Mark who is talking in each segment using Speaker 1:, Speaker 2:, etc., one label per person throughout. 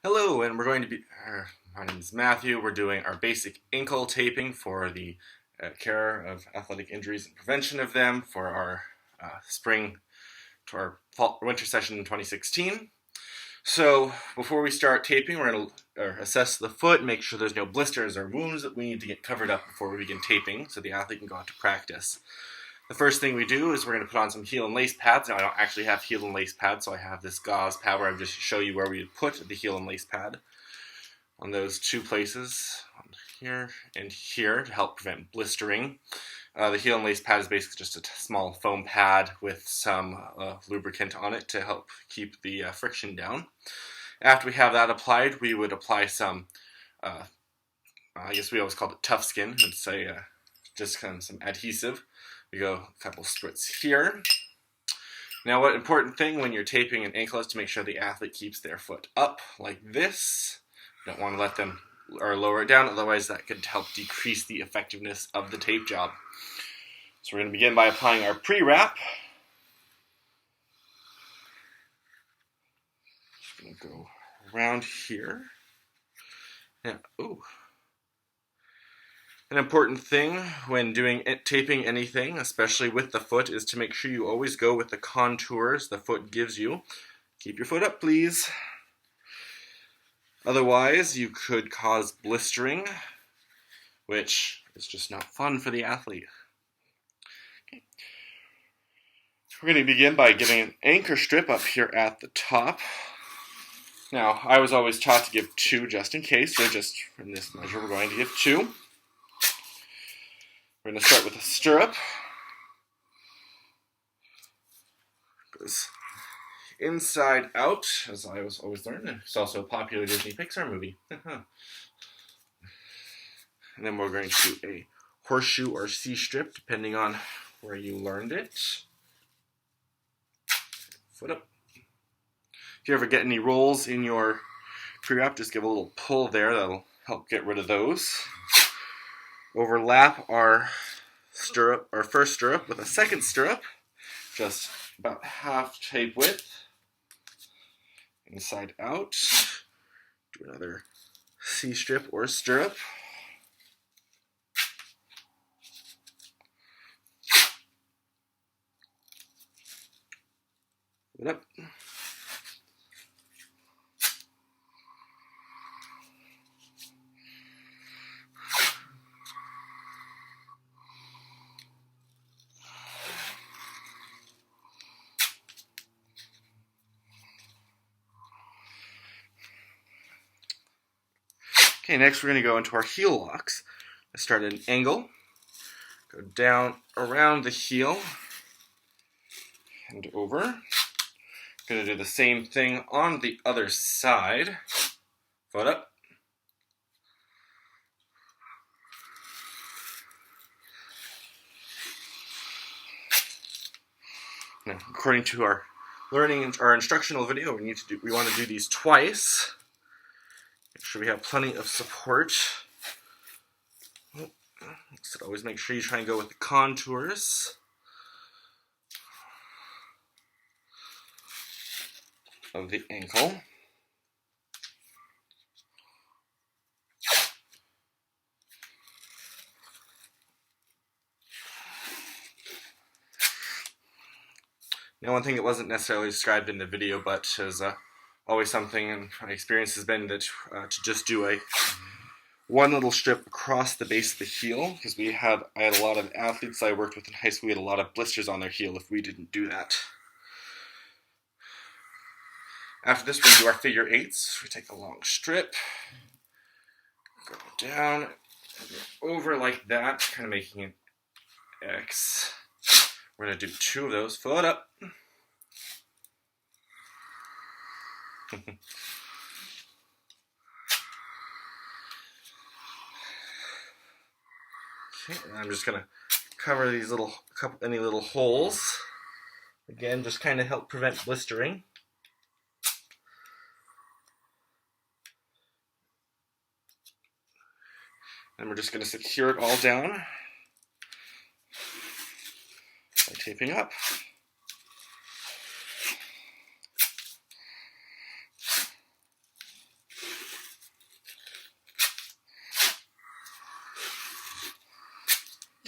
Speaker 1: Hello, and we're going to be. My name is Matthew. We're doing our basic ankle taping for the care of athletic injuries and prevention of them for our spring to our winter session in 2016. So before we start taping, we're going to assess the foot, make sure there's no blisters or wounds that we need to get covered up before we begin taping, so the athlete can go out to practice. The first thing we do is we're going to put on some heel and lace pads. Now I don't actually have heel and lace pads, so I have this gauze pad where I just show you where we would put the heel and lace pad on those two places, here and here, to help prevent blistering. The heel and lace pad is basically just a small foam pad with some lubricant on it to help keep the friction down. After we have that applied, we would apply some, I guess we always call it tough skin. It's just kind of some adhesive. We go a couple spritz here. Now, what important thing when you're taping an ankle is to make sure the athlete keeps their foot up like this. You don't want to let them or lower it down, otherwise that could help decrease the effectiveness of the tape job. So we're going to begin by applying our pre-wrap. Just going to go around here. Yeah, ooh. An important thing when doing taping anything, especially with the foot, is to make sure you always go with the contours the foot gives you. Keep your foot up, please. Otherwise, you could cause blistering, which is just not fun for the athlete. Okay. We're going to begin by giving an anchor strip up here at the top. Now, I was always taught to give 2 just in case, so just in this measure we're going to give 2. We're going to start with a stirrup. Goes inside out, as I was always learned. It's also a popular Disney Pixar movie. And then we're going to do a horseshoe or C-strip, depending on where you learned it. Foot up. If you ever get any rolls in your pre-wrap, just give a little pull there. That'll help get rid of those. Overlap our stirrup, our first stirrup, with a second stirrup, just about half tape width, inside out. Do another C-strip or stirrup. Put it up. Okay, next we're going to go into our heel locks. Let's start at an angle, go down around the heel and over. Going to do the same thing on the other side. Foot up. Now, according to our instructional video, we want to do these twice. Make sure we have plenty of support. So always make sure you try and go with the contours of the ankle. Now, one thing that wasn't necessarily described in the video, but is always something, and my experience has been that to just do one little strip across the base of the heel, because I had a lot of athletes I worked with in high school who had a lot of blisters on their heel if we didn't do that. After this, we're going to do our figure eights. We take a long strip, go down, and go over like that, kind of making an X. We're going to do 2 of those. Foot up. Okay, and I'm just going to cover these any little holes. Again, just kind of help prevent blistering. And we're just going to secure it all down by taping up.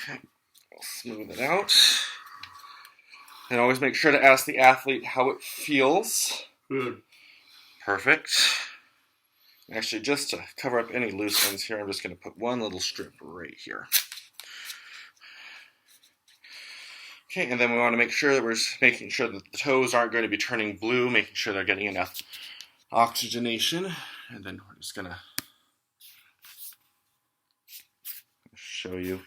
Speaker 1: Okay, I'll smooth it out. And always make sure to ask the athlete how it feels.
Speaker 2: Good.
Speaker 1: Perfect. Actually, just to cover up any loose ends here, I'm just going to put one little strip right here. Okay, and then we want to make sure that we're making sure that the toes aren't going to be turning blue, making sure they're getting enough oxygenation. And then we're just going to show you.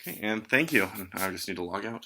Speaker 1: Okay, and thank you. I just need to log out.